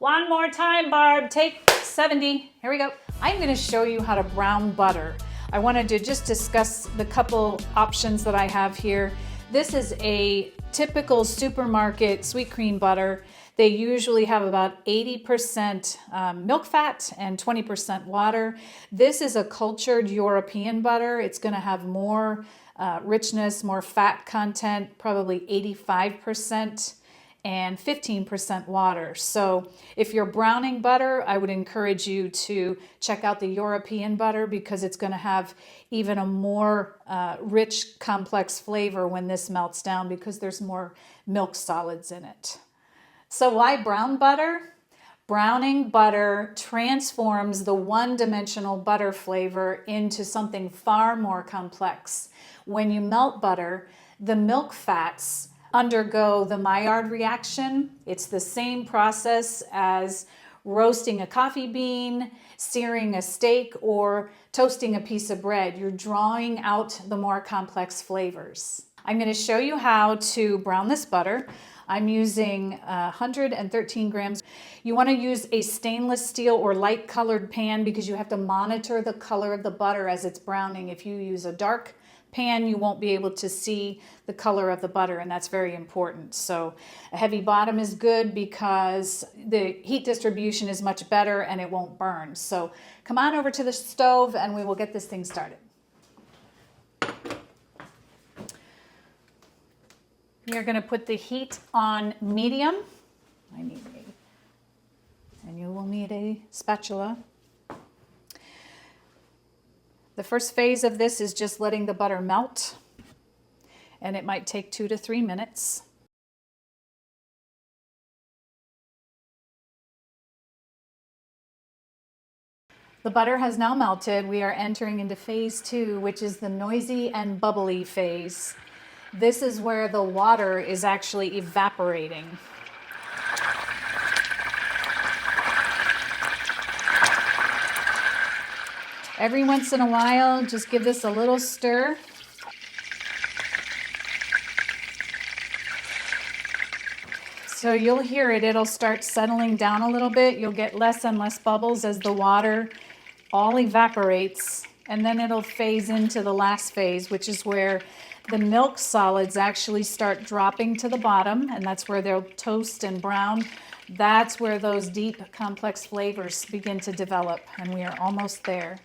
One more time, Barb, take 70. Here we go. I'm gonna show you how to brown butter. I wanted to just discuss the couple options that I have here. This is a typical supermarket sweet cream butter. They usually have about 80% milk fat and 20% water. This is a cultured European butter. It's gonna have more richness, more fat content, probably 85% and 15% water. So if you're browning butter, I would encourage you to check out the European butter because it's gonna have even a more rich, complex flavor when this melts down because there's more milk solids in it. So why brown butter? Browning butter transforms the one-dimensional butter flavor into something far more complex. When you melt butter, the milk fats undergo the Maillard reaction. It's the same process as roasting a coffee bean, searing a steak, or toasting a piece of bread. You're drawing out the more complex flavors. I'm going to show you how to brown this butter. I'm using 113 grams. You want to use a stainless steel or light colored pan because you have to monitor the color of the butter as it's browning. If you use a dark pan, you won't be able to see the color of the butter, and that's very important. So a heavy bottom is good because the heat distribution is much better and it won't burn. So come on over to the stove and we will get this thing started. You're going to put the heat on medium. And you will need a spatula. The first phase of this is just letting the butter melt, and it might take 2 to 3 minutes. The butter has now melted. We are entering into phase 2, which is the noisy and bubbly phase. This is where the water is actually evaporating. Every once in a while, just give this a little stir. So you'll hear it, it'll start settling down a little bit. You'll get less and less bubbles as the water all evaporates, and then it'll phase into the last phase, which is where the milk solids actually start dropping to the bottom, and that's where they'll toast and brown. That's where those deep, complex flavors begin to develop, and we are almost there.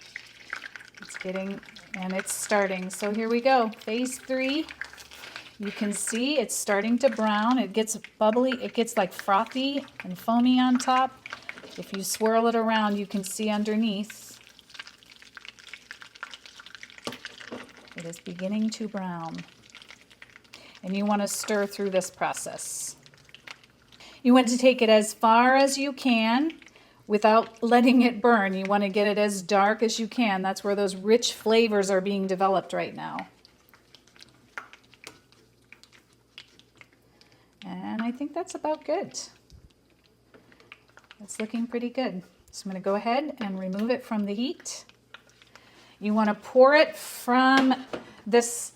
It's starting. So here we go, phase 3. You can see it's starting to brown. It gets bubbly, it gets like frothy and foamy on top. If you swirl it around, you can see underneath. It is beginning to brown. And you want to stir through this process. You want to take it as far as you can without letting it burn. You want to get it as dark as you can. That's where those rich flavors are being developed right now. And I think that's about good. It's looking pretty good. So I'm going to go ahead and remove it from the heat. You want to pour it from this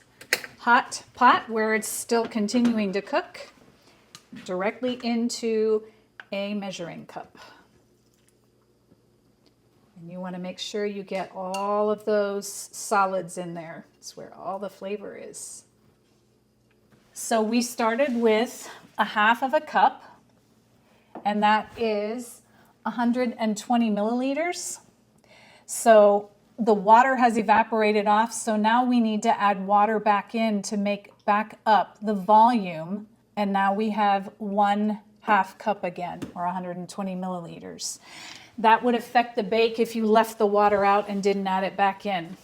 hot pot where it's still continuing to cook directly into a measuring cup. And you want to make sure you get all of those solids in there. It's where all the flavor is. So we started with 1/2 cup, and that is 120 milliliters. So the water has evaporated off, so now we need to add water back in to make back up the volume, and now we have 1/2 cup again, or 120 milliliters. That would affect the bake if you left the water out and didn't add it back in.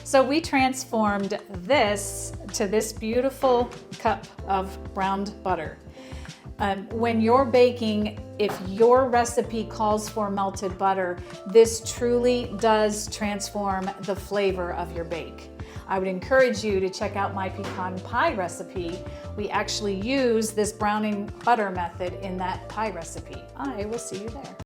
So we transformed this to this beautiful cup of browned butter. When you're baking, if your recipe calls for melted butter, this truly does transform the flavor of your bake. I would encourage you to check out my pecan pie recipe. We actually use this browning butter method in that pie recipe. I will see you there.